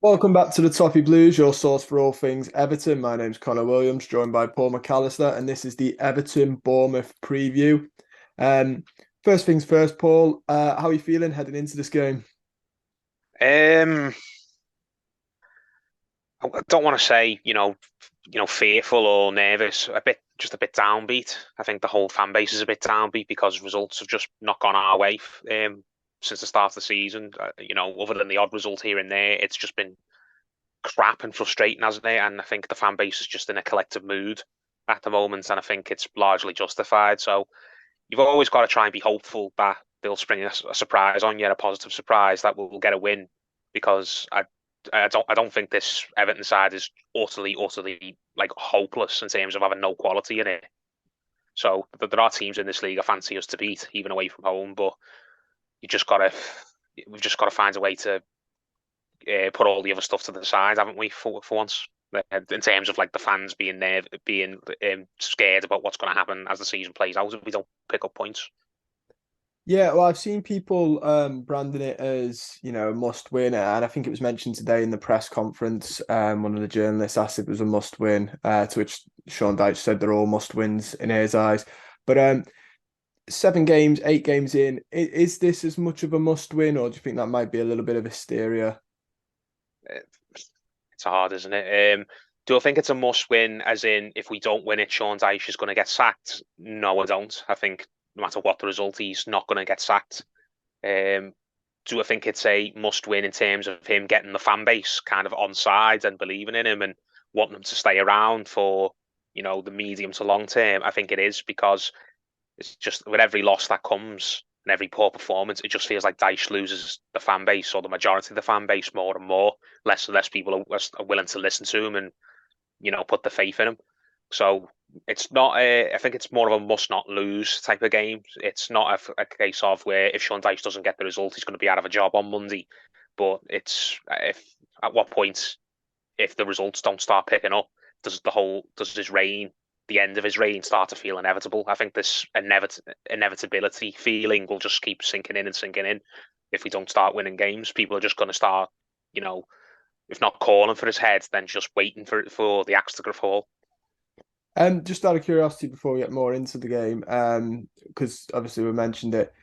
Welcome back to the Toffee Blues, your source for all things Everton. My name's Connor Williams, joined by Paul McAllister, and this is the Everton Bournemouth preview. Um, First things first, Paul. How are you feeling heading into this game? Um, I don't want to say, fearful or nervous. Just a bit downbeat. I think the whole fan base is a bit downbeat because results have just not gone our way since the start of the season. Other than the odd result here and there, it's just been crap and frustrating, hasn't it? And I think the fan base is just in a collective mood at the moment, and I think it's largely justified. So you've always got to try and be hopeful that they'll spring a surprise on you, a positive surprise that we'll get a win, because I don't think this Everton side is utterly like hopeless in terms of having no quality in it. So there are teams in this league I fancy us to beat, even away from home. But you just gotta we've just got to find a way to put all the other stuff to the side, haven't we? For once, in terms of like the fans being there, being scared about what's going to happen as the season plays out if we don't pick up points. Yeah, well, I've seen people branding it as, a must win, and I think it was mentioned today in the press conference. One of the journalists asked if it was a must win, to which Sean Dyche said they're all must wins in his eyes. But 7 games, 8 games in, is this as much of a must win, or do you think that might be a little bit of hysteria? Uh, It's hard, isn't it? Do I think it's a must win? As in, if we don't win it, Sean Dyche is going to get sacked. No, I don't. I think no matter what the result, he's not going to get sacked. Um, do I think it's a must win in terms of him getting the fan base kind of on side and believing in him and wanting them to stay around for the medium to long term? I think it is, because it's just with every loss that comes and every poor performance, it just feels like Dyche loses the fan base, or the majority of the fan base, more and more. Less and less people are willing to listen to him and put the faith in him. So it's not. I think it's more of a must not lose type of game. It's not a case of where if Sean Dyche doesn't get the result, he's going to be out of a job on Monday. But it's if at what point, if the results don't start picking up, does his reign, the end of his reign, start to feel inevitable? I think this inevitability feeling will just keep sinking in and sinking in. If we don't start winning games, people are just going to start, you know, if not calling for his head, then just waiting for the axe to fall. Just out of curiosity, before we get more into the game, because obviously we mentioned it.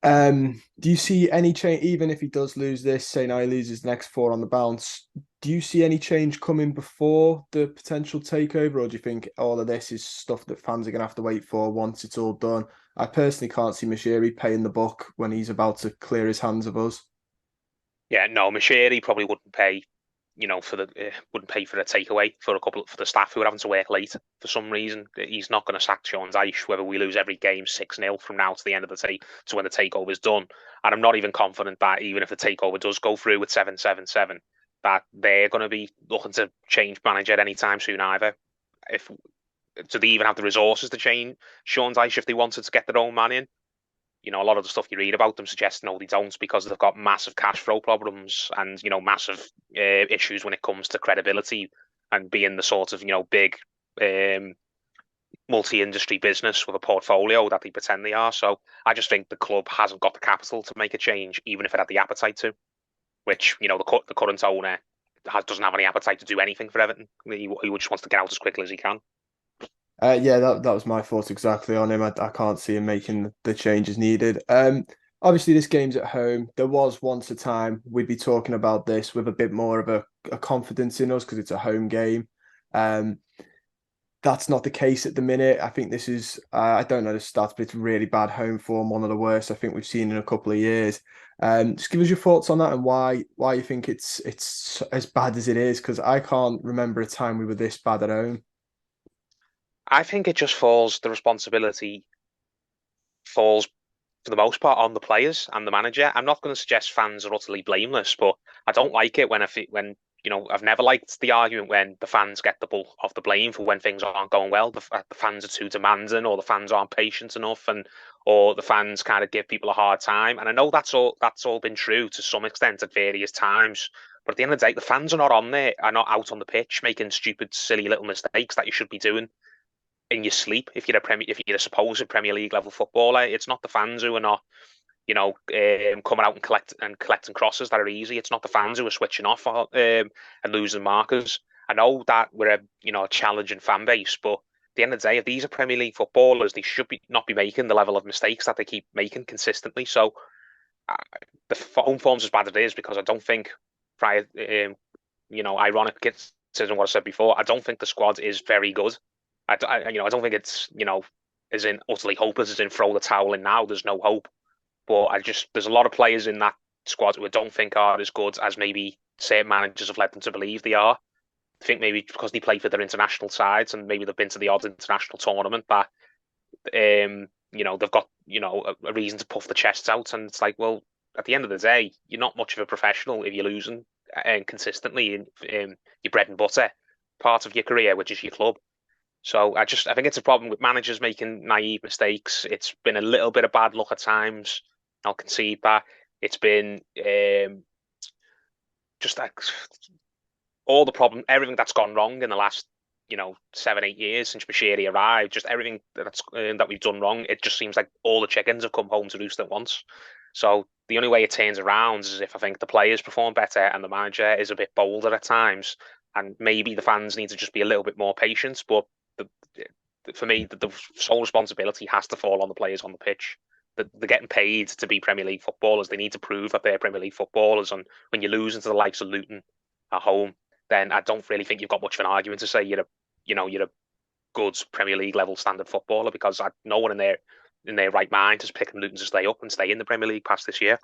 Do you see any change, even if he does lose this, say now he loses the next 4 on the bounce, do you see any change coming before the potential takeover, or do you think all of this is stuff that fans are going to have to wait for once it's all done? I personally can't see Mashiri paying the buck when he's about to clear his hands of us. Yeah, no, Mashiri probably wouldn't pay, wouldn't pay for a takeaway for the staff who are having to work late for some reason. He's not going to sack Sean Dyche whether we lose every game 6-0 from now to the end of the to when the takeover is done. And I'm not even confident that even if the takeover does go through with 7-7-7, that they're going to be looking to change manager anytime soon either. If Do they even have the resources to change Sean Dyche if they wanted to get their own man in? A lot of the stuff you read about them suggests no, they don't, because they've got massive cash flow problems and massive issues when it comes to credibility and being the sort of big um, multi-industry business with a portfolio that they pretend they are. So I just think the club hasn't got the capital to make a change, even if it had the appetite to. Which the current owner doesn't have any appetite to do anything for Everton. He just wants to get out as quickly as he can. Yeah, that was my thoughts exactly on him. I can't see him making the changes needed. Obviously, this game's at home. There was once a time we'd be talking about this with a bit more of a confidence in us because it's a home game. Um, that's not the case at the minute. I think this is, I don't know the stats, but it's really bad home form, one of the worst I think we've seen in a couple of years. Just give us your thoughts on that and why you think it's as bad as it is, because I can't remember a time we were this bad at home. I think it just the responsibility falls for the most part on the players and the manager. I'm not going to suggest fans are utterly blameless, but I don't like it when I've never liked the argument when the fans get the bulk of the blame for when things aren't going well. The fans are too demanding, or the fans aren't patient enough, or the fans kind of give people a hard time. And I know that's all been true to some extent at various times. But at the end of the day, the fans are not out on the pitch making stupid, silly little mistakes that you should be doing in your sleep if you're a supposed Premier League level footballer. It's not the fans who are not. coming out and collecting crosses that are easy. It's not the fans who are switching off and losing markers. I know that we're a challenging fan base, but at the end of the day, if these are Premier League footballers, they should not be making the level of mistakes that they keep making consistently. So uh, the home form's as bad as it is because I don't think prior, ironic considering what I said before, I don't think the squad is very good. I don't think it's as in utterly hopeless, as in throw the towel in now. There's no hope. But there's a lot of players in that squad who I don't think are as good as maybe certain managers have led them to believe they are. I think maybe because they play for their international sides and maybe they've been to the odd international tournament that they've got a reason to puff the chests out. And it's like, well, at the end of the day, you're not much of a professional if you're losing consistently in your bread and butter part of your career, which is your club. So I think it's a problem with managers making naive mistakes. It's been a little bit of bad luck at times. I'll concede that. It's been just like all the problem, everything that's gone wrong in the last 7-8 years since Bashiri arrived. Just everything that we've done wrong. It just seems like all the chickens have come home to roost at once. So the only way it turns around is if I think the players perform better and the manager is a bit bolder at times, and maybe the fans need to just be a little bit more patient. But for me, the sole responsibility has to fall on the players on the pitch. They're getting paid to be Premier League footballers. They need to prove that they're Premier League footballers. And when you're losing to the likes of Luton at home, then I don't really think you've got much of an argument to say you're a good Premier League level standard footballer, because no one in their right mind is picking Luton to stay up and stay in the Premier League past this year.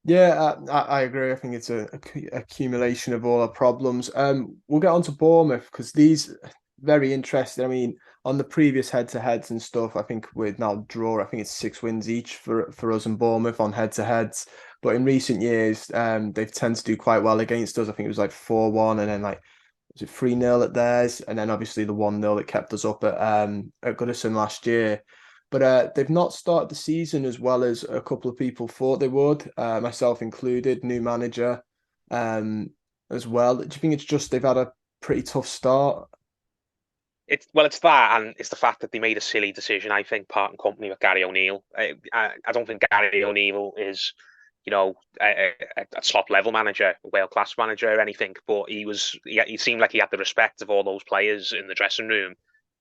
Yeah, I agree. I think it's a accumulation of all our problems. We'll get on to Bournemouth because these very interesting. I mean, on the previous head-to-heads and stuff, I think we're now draw. I think it's 6 wins each for us and Bournemouth on head-to-heads. But in recent years, they've tended to do quite well against us. I think it was like 4-1, and then like was it 3-0 at theirs, and then obviously the 1-0 that kept us up at Goodison last year. But they've not started the season as well as a couple of people thought they would, myself included, new manager um, as well. Do you think it's just they've had a pretty tough start? It's that, and it's the fact that they made a silly decision. I think part and company with Gary O'Neill. I don't think Gary O'Neill is, a top level manager, a world class manager or anything. But he seemed like he had the respect of all those players in the dressing room,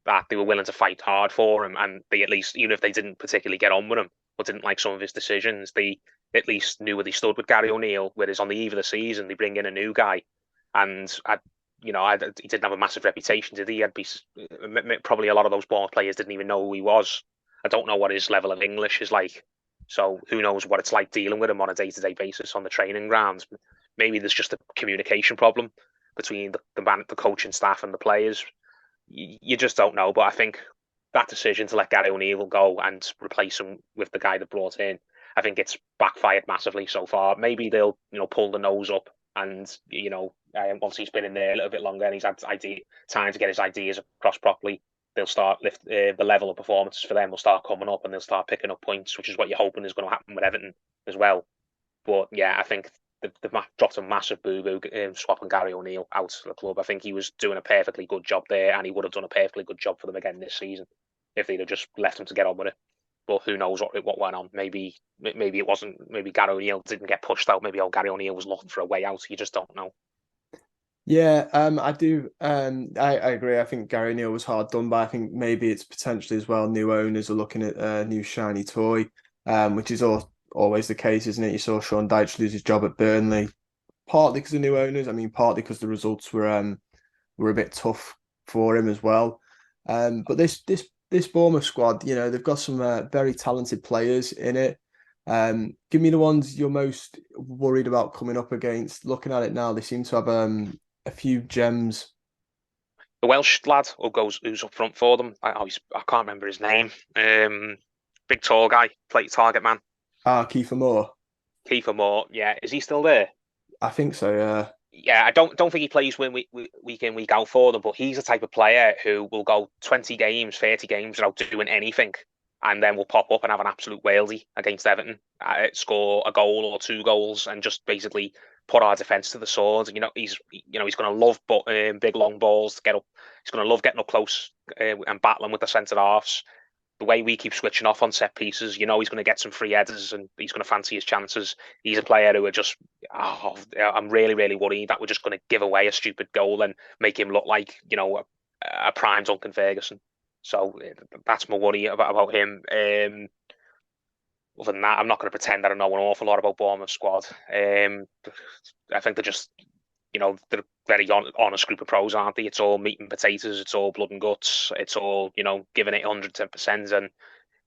that they were willing to fight hard for him, and they at least, even if they didn't particularly get on with him or didn't like some of his decisions, they at least knew where they stood with Gary O'Neill. Whereas on the eve of the season, they bring in a new guy, and he didn't have a massive reputation, did he? Probably a lot of those Bournemouth players didn't even know who he was. I don't know what his level of English is like, so who knows what it's like dealing with him on a day-to-day basis on the training grounds. Maybe there's just a communication problem between the coaching staff and the players. You just don't know. But I think that decision to let Gary O'Neill go and replace him with the guy that brought in, I think it's backfired massively so far. Maybe they'll pull the nose up, and once he's been in there a little bit longer and he's had time to get his ideas across properly, they'll start the level of performances for them will start coming up, and they'll start picking up points, which is what you're hoping is going to happen with Everton as well. But yeah, I think they've dropped a massive boo-boo swapping Gary O'Neill out of the club. I think he was doing a perfectly good job there, and he would have done a perfectly good job for them again this season if they'd have just left him to get on with it. But who knows what went on? Maybe it wasn't. Maybe Gary O'Neill didn't get pushed out. Maybe old Gary O'Neill was looking for a way out. You just don't know. Yeah, I do. I agree. I think Gary Neal was hard done by. I think maybe it's potentially as well new owners are looking at a new shiny toy, which is always the case, isn't it? You saw Sean Dyche lose his job at Burnley, partly because of new owners. I mean, partly because the results were a bit tough for him as well. But this Bournemouth squad, they've got some very talented players in it. Give me the ones you're most worried about coming up against. Looking at it now, they seem to have a few gems. The Welsh lad who's up front for them. I can't remember his name. Big tall guy, plate target man. Kiefer Moore. Kiefer Moore. Yeah, is he still there? I think so. Yeah. Yeah, I don't think he plays week in, week out for them, but he's the type of player who will go 20 games, 30 games without doing anything, and then will pop up and have an absolute whaley against Everton, score a goal or 2 goals, and just basically put our defence to the sword. He's going to love big long balls to get up. He's going to love getting up close and battling with the centre halves. the way we keep switching off on set pieces, he's going to get some free headers and he's going to fancy his chances. He's a player who are just, I'm really, really worried that we're just going to give away a stupid goal and make him look like, a prime Duncan Ferguson. So that's my worry about him. Other than that, I'm not going to pretend that I know an awful lot about Bournemouth squad. I think they're just, they're very honest group of pros, aren't they? It's all meat and potatoes. It's all blood and guts. It's all, giving it 110%. And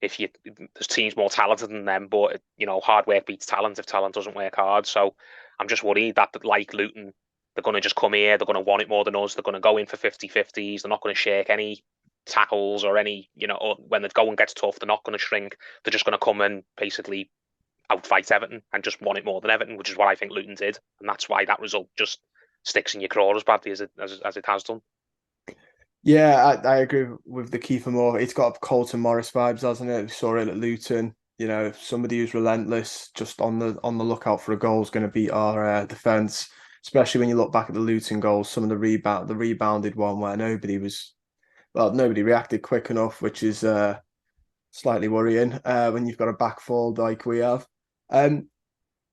there's teams more talented than them, but, hard work beats talent if talent doesn't work hard. So I'm just worried that like Luton, they're going to just come here. They're going to want it more than us. They're going to go in for 50-50s. They're not going to shake any tackles or any, or when the going gets tough, they're not going to shrink. They're just going to come and basically outfight Everton and just want it more than Everton, which is what I think Luton did. And that's why that result just sticks in your craw as badly as it has done. Yeah, I agree with the Kiefer Moore. It's got Colton Morris vibes, hasn't it? We saw it at Luton. Somebody who's relentless, just on the lookout for a goal is going to beat our defense. Especially when you look back at the Luton goals, some of the rebounded one where nobody reacted quick enough, which is slightly worrying when you've got a back four like we have.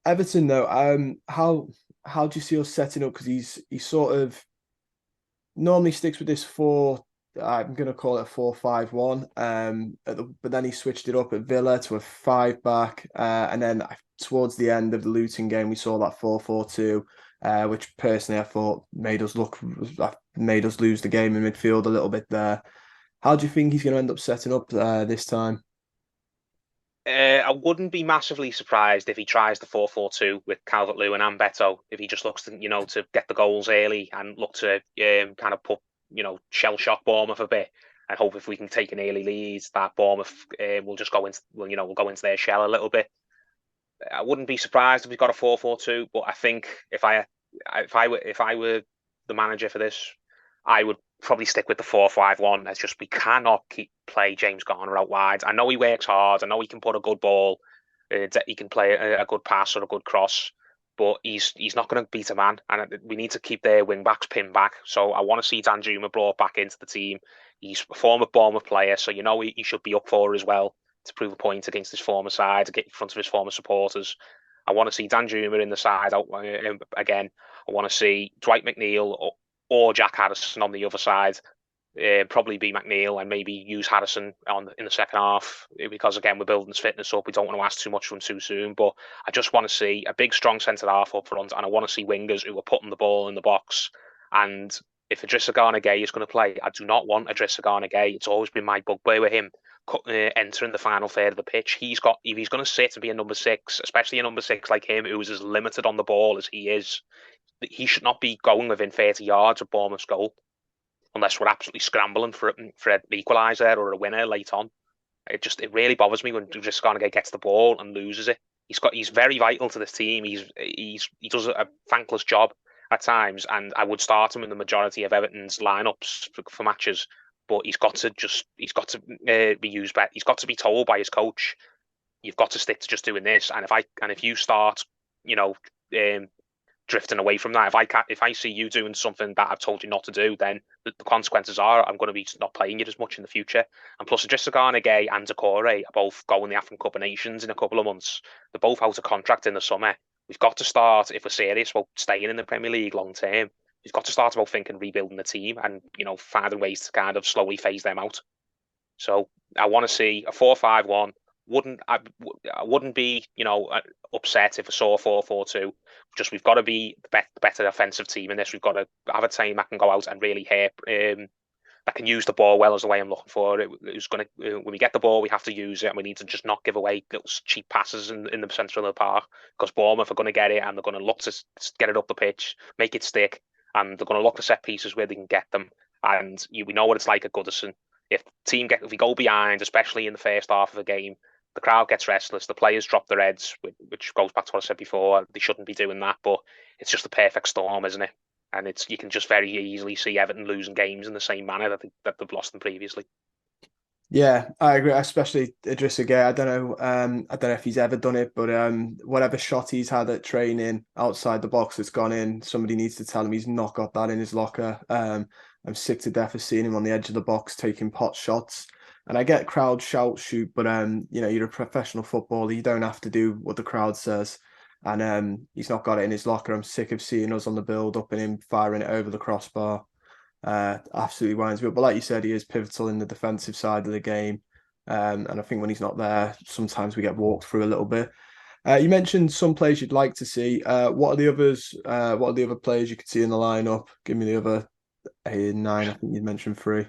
Everton though, how do you see us setting up? Because he's sort of normally sticks with this four. I'm going to call it a 4-5-1. But then he switched it up at Villa to a 5-back, and then towards the end of the Luton game, we saw that 4-4-2, which personally I thought made us lose the game in midfield a little bit there. How do you think he's going to end up setting up this time? I wouldn't be massively surprised if he tries the 4-4-2 with Calvert-Lewin and Beto. If he just looks to, to get the goals early and look to kind of put, shell shock Bournemouth a bit and hope if we can take an early lead that Bournemouth will just go into, we'll go into their shell a little bit. I wouldn't be surprised if we got a 4-4-2, but I think if I were the manager for this, I would probably stick with the 4-5-1. It's just we cannot play James Garner out wide. I know he works hard. I know he can put a good ball. He can play a good pass or a good cross, but he's not going to beat a man. And we need to keep their wing backs pinned back. So I want to see Danjuma brought back into the team. He's a former Bournemouth player, so he should be up for it as well to prove a point against his former side, to get in front of his former supporters. I want to see Danjuma in the side out again. I want to see Dwight McNeil or Jack Harrison on the other side. Probably be McNeil and maybe use Harrison in the second half because again we're building his fitness up. We don't want to ask too much from too soon, but I just want to see a big strong centre half up front, and I want to see wingers who are putting the ball in the box. And if Idrissa Gana Gueye is going to play, I do not want Idrissa Gana Gueye. It's always been my bugbear with him entering the final third of the pitch. If he's going to sit and be a number 6, especially a number 6 like him who is as limited on the ball as he is, he should not be going within 30 yards of Bournemouth's goal unless we're absolutely scrambling for an equaliser or a winner late on. It really bothers me when Idrissa Gana Gueye gets the ball and loses it. He's very vital to this team. He does a thankless job at times, and I would start him in the majority of Everton's lineups for matches. But he's got to be used better. He's got to be told by his coach, you've got to stick to just doing this. And if you start, drifting away from that, if I see you doing something that I've told you not to do, then the consequences are I'm going to be not playing you as much in the future. And plus, Idrissa Gana Gueye and Doucouré are both going the African Cup of Nations in a couple of months. They're both out of contract in the summer. We've got to start, if we're serious about staying in the Premier League long term, we've got to start about thinking rebuilding the team and finding ways to kind of slowly phase them out. So I want to see a 4-5-1. I wouldn't be upset if I saw a 4-4-2. Just we've got to be the better offensive team in this. We've got to have a team that can go out and really hit, that can use the ball well, is the way I'm looking for it. Who's going to, when we get the ball, we have to use it, and we need to just not give away little cheap passes in the centre of the park, because Bournemouth are going to get it and they're going to look to get it up the pitch, make it stick, and they're going to look for set pieces where they can get them. And we know what it's like at Goodison. If we go behind, especially in the first half of a game, the crowd gets restless, the players drop their heads, which goes back to what I said before. They shouldn't be doing that, but it's just a perfect storm, isn't it? And you can just very easily see Everton losing games in the same manner that they've lost them previously. Yeah, I agree, especially Idrissa Gueye. I don't know if he's ever done it, but whatever shot he's had at training outside the box that's gone in, somebody needs to tell him he's not got that in his locker. I'm sick to death of seeing him on the edge of the box taking pot shots. And I get crowd shout shoot, but you're a professional footballer. You don't have to do what the crowd says. And he's not got it in his locker. I'm sick of seeing us on the build up and him firing it over the crossbar. Absolutely winds me up. But like you said, he is pivotal in the defensive side of the game. And I think when he's not there, sometimes we get walked through a little bit. You mentioned some players you'd like to see. What are the others? What are the other players you could see in the lineup? Give me the other nine. I think you'd mentioned three.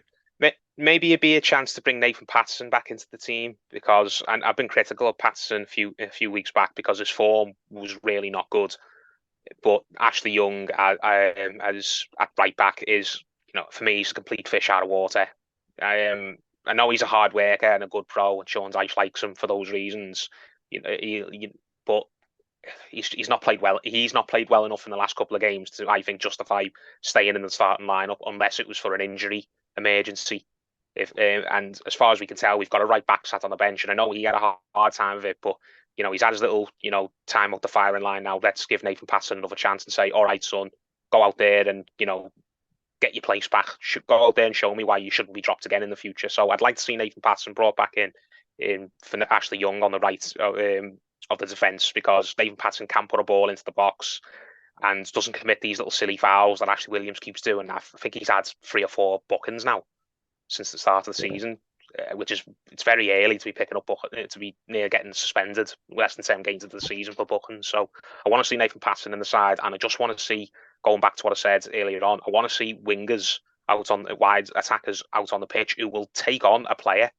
Maybe it'd be a chance to bring Nathan Patterson back into the team because, and I've been critical of Patterson a few weeks back because his form was really not good. But Ashley Young as at right back is, for me, he's a complete fish out of water. I know he's a hard worker and a good pro, and Sean Dyche likes him for those reasons. But he's not played well. He's not played well enough in the last couple of games to, I think, justify staying in the starting lineup unless it was for an injury emergency. And as far as we can tell, we've got a right back sat on the bench, and I know he had a hard time of it, but he's had his little time up the firing line now. Let's give Nathan Patterson another chance and say, all right, son, go out there and get your place back. Go out there and show me why you shouldn't be dropped again in the future. So I'd like to see Nathan Patterson brought back in for Ashley Young on the right of the defence because Nathan Patterson can put a ball into the box and doesn't commit these little silly fouls that Ashley Williams keeps doing. I think he's had 3 or 4 bookings now since the start of the season, which is it's very early to be picking up to be near getting suspended less than 10 games into the season for bookings. So I want to see Nathan Patterson in the side, and I just want to see, going back to what I said earlier on, I want to see wingers out on wide attackers out on the pitch who will take on a player.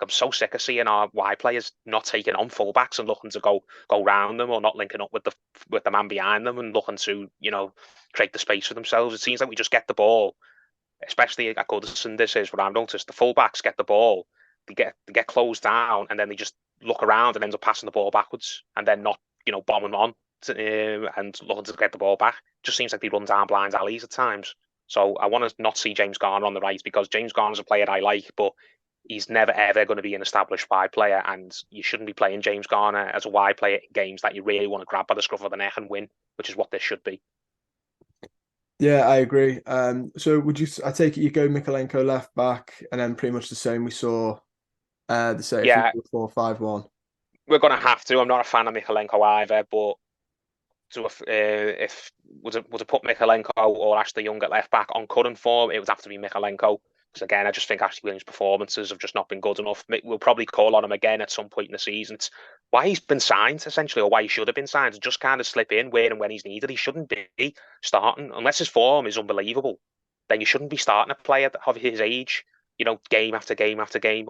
I'm so sick of seeing our wide players not taking on fullbacks and looking to go round them or not linking up with the man behind them and looking to create the space for themselves. It seems like we just get the ball, especially at Goodison. This is what I've noticed: the fullbacks get the ball, they get closed down, and then they just look around and end up passing the ball backwards, and then not bombing on and looking to get the ball back. Just seems like they run down blind alleys at times. So I want to not see James Garner on the right because James Garner's a player I like, but he's never ever going to be an established wide player, and you shouldn't be playing James Garner as a wide player in games that you really want to grab by the scruff of the neck and win, which is what this should be. Yeah, I agree. So would you? I take it you go Mikalenko left back, and then pretty much the same we saw. The say if we Yeah, go 4-5-1. we're going to have to. I'm not a fan of Mikalenko either, but if would have put Mikalenko or Ashley Young at left back on current form, it would have to be Mikalenko. Because again, I just think Ashley Williams' performances have just not been good enough. We'll probably call on him again at some point in the season. It's why he's been signed, essentially, or why he should have been signed, to just kind of slip in where and when he's needed. He shouldn't be starting unless his form is unbelievable. Then you shouldn't be starting a player of his age, game after game after game.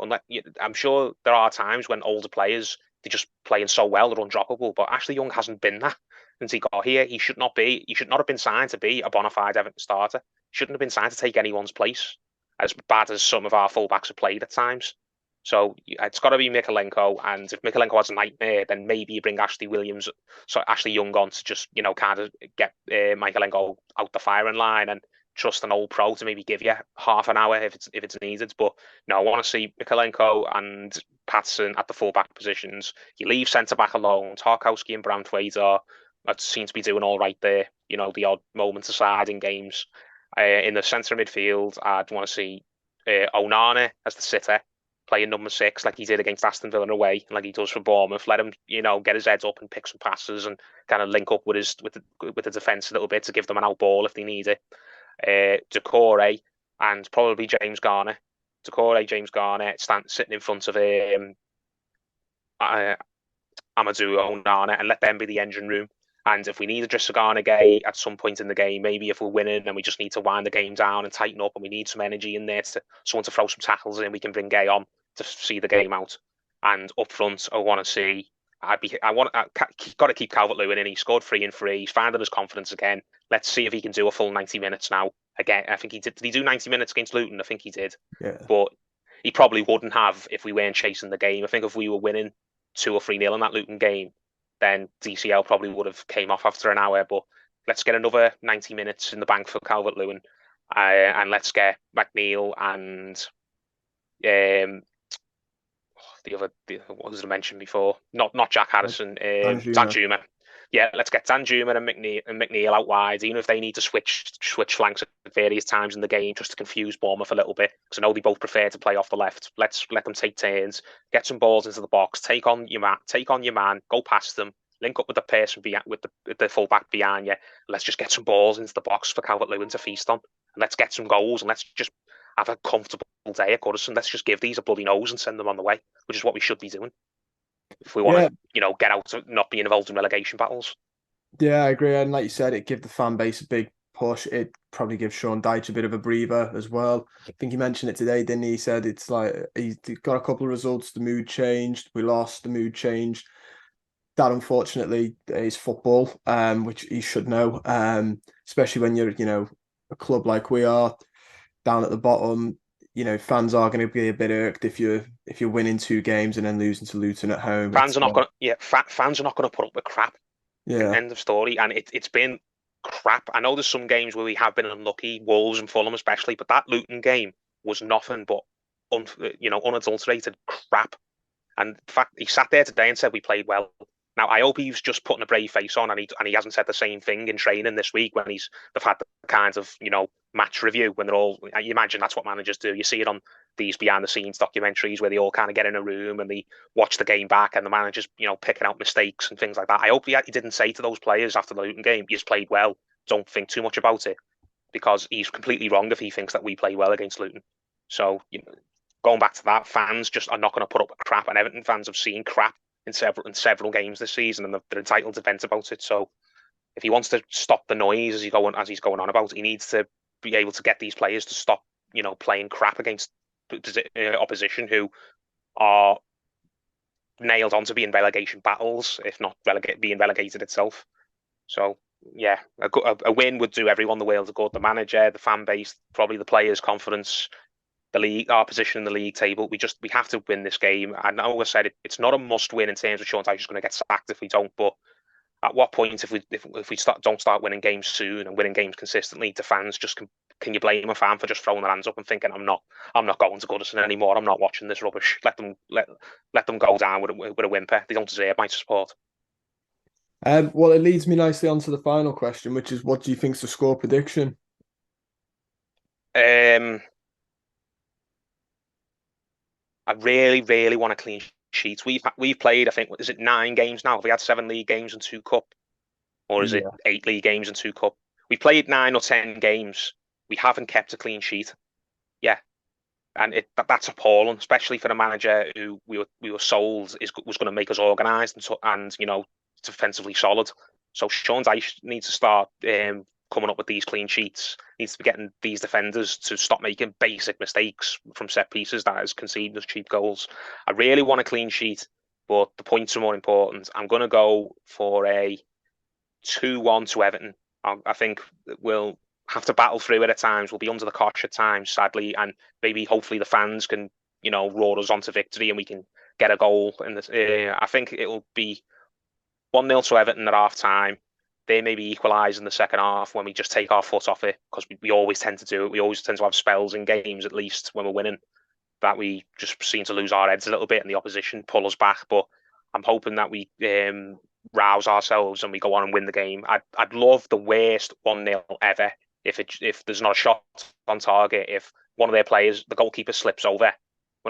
I'm sure there are times when older players, they're just playing so well they're undroppable. But Ashley Young hasn't been that since he got here. He should not be. He should not have been signed to be a bona fide Everton starter. He shouldn't have been signed to take anyone's place, as bad as some of our fullbacks have played at times. So it's got to be Mikalenko, and if Mikalenko has a nightmare, then maybe you bring Ashley Young on to just kind of get Mikalenko out the firing line and trust an old pro to maybe give you half an hour if it's needed. But no, I want to see Mikalenko and Patterson at the fullback positions. You leave centre back alone. Tarkowski and Brandtwaite seem to be doing all right there. The odd moments aside in games. In the centre of midfield, I'd want to see Onana as the sitter, playing number 6 like he did against Aston Villa away, like he does for Bournemouth. Let him, get his head up and pick some passes and kind of link up with the defence a little bit to give them an out ball if they need it. Decore and probably James Garner. James Garner, sitting in front of Amadou Onana, and let them be the engine room. And if we need a Garner gay at some point in the game, maybe if we're winning and we just need to wind the game down and tighten up and we need some energy in there someone to throw some tackles in, we can bring Gay on to see the game out. And up front, I want to see. Got to keep Calvert-Lewin in. He scored 3 in 3. He's finding his confidence again. Let's see if he can do a full 90 minutes now. Again, I think he did. Did he do 90 minutes against Luton? I think he did. Yeah. But he probably wouldn't have if we weren't chasing the game. I think if we were winning 2 or 3-0 in that Luton game, then DCL probably would have came off after an hour. But let's get another 90 minutes in the bank for Calvert-Lewin, and let's get McNeil and what was I mentioned before? Not Jack Harrison, Danjuma. Danjuma. yeah, let's get Danjuma and McNeil out wide, even if they need to switch flanks at various times in the game just to confuse Bournemouth a little bit. Because I know they both prefer to play off the left. Let's let them take turns, get some balls into the box, take on your man, go past them, link up with the person with the full back behind you. Let's just get some balls into the box for Calvert-Lewin to feast on, and let's get some goals, and let's just have a comfortable day at Goodison. Let's just give these a bloody nose and send them on the way, which is what we should be doing if we want Yeah, to, get out of not be involved in relegation battles. yeah, I agree. And like you said, it give the fan base a big push. It probably gives Sean Dyche a bit of a breather as well. I think he mentioned it today, didn't he? He said it's like he got a couple of results, the mood changed. We lost, the mood changed. That unfortunately is football, which he should know. Especially when you're, a club like we are down at the bottom. Fans are going to be a bit irked if you're winning two games and then losing to Luton at home. Fans are not going to, yeah, fans are not going to put up with crap. Yeah. End of story. And it's been crap. I know there's some games where we have been unlucky, Wolves and Fulham especially, but that Luton game was nothing but unadulterated crap. And in fact, he sat there today and said we played well. Now I hope he's just putting a brave face on, and he hasn't said the same thing in training this week when they've had the kind of match review when they're all. You imagine that's what managers do. You see it on these behind the scenes documentaries where they all kind of get in a room and they watch the game back, and the managers picking out mistakes and things like that. I hope he didn't say to those players after the Luton game, "You've played well. Don't think too much about it," because he's completely wrong if he thinks that we play well against Luton. So going back to that, fans just are not going to put up with crap, and Everton fans have seen crap in several games this season, and they're entitled to vent about it. So if he wants to stop the noise as he's going on about, he needs to be able to get these players to stop, playing crap against opposition who are nailed on to being relegation battles, if not being relegated itself. So yeah, a win would do everyone the world of good. The manager, the fan base, probably the players' confidence, the league, our position in the league table. We have to win this game. I know I said it's not a must win in terms of Sean Dyche is going to get sacked if we don't. But at what point, if we don't start winning games soon and winning games consistently, do fans just can you blame a fan for just throwing their hands up and thinking I'm not going to Goodison anymore. I'm not watching this rubbish. Let them go down with a whimper. They don't deserve my support. Well, it leads me nicely on to the final question, which is, what do you think's the score prediction? I really, really want a clean sheet. We've played, I think, is it 9 games now? Have we had 7 league games and 2 cup, or is it Yeah. 8 league games and 2 cup? We played 9 or 10 games. We haven't kept a clean sheet. Yeah, and that's appalling, especially for a manager who we were sold was going to make us organised and defensively solid. So Sean Dyche needs to start coming up with these clean sheets. Needs to be getting these defenders to stop making basic mistakes from set pieces that has conceded us cheap goals. I really want a clean sheet, but the points are more important. I'm going to go for a 2-1 to Everton. I think we'll have to battle through it at times. We'll be under the cosh at times, sadly, and maybe hopefully the fans can, roar us onto victory and we can get a goal. I think it'll be 1-0 to Everton at half time. They maybe equalise in the second half when we just take our foot off it, because we always tend to do it. We always tend to have spells in games, at least when we're winning, that we just seem to lose our heads a little bit and the opposition pull us back. But I'm hoping that we rouse ourselves and we go on and win the game. I'd love the worst 1-0 ever if there's not a shot on target, if one of their players, the goalkeeper, slips over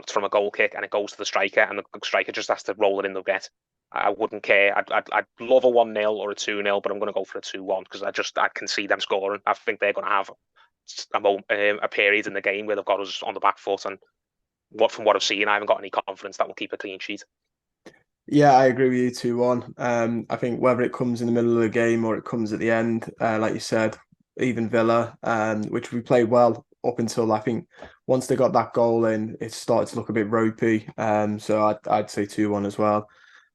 from a goal kick and it goes to the striker and the striker just has to roll it in the net. I wouldn't care. I'd love a 1-0 or a 2-0, but I'm going to go for a 2-1 because I can see them scoring. I think they're going to have a period in the game where they've got us on the back foot, and from what I've seen, I haven't got any confidence that we'll keep a clean sheet. Yeah, I agree with you 2-1. I think whether it comes in the middle of the game or it comes at the end, like you said, even Villa, which we played well up until, I think, once they got that goal in, it started to look a bit ropey. So I'd say 2-1 as well.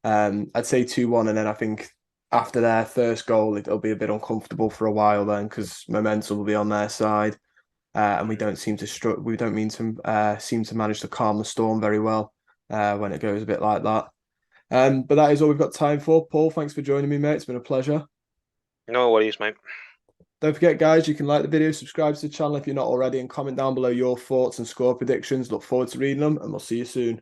I'd say 2-1, and then I think after their first goal, it'll be a bit uncomfortable for a while then, because momentum will be on their side, and we don't seem to manage to calm the storm very well when it goes a bit like that. But that is all we've got time for. Paul, thanks for joining me, mate. It's been a pleasure. No worries, mate. Don't forget, guys, you can like the video, subscribe to the channel if you're not already, and comment down below your thoughts and score predictions. Look forward to reading them, and we'll see you soon.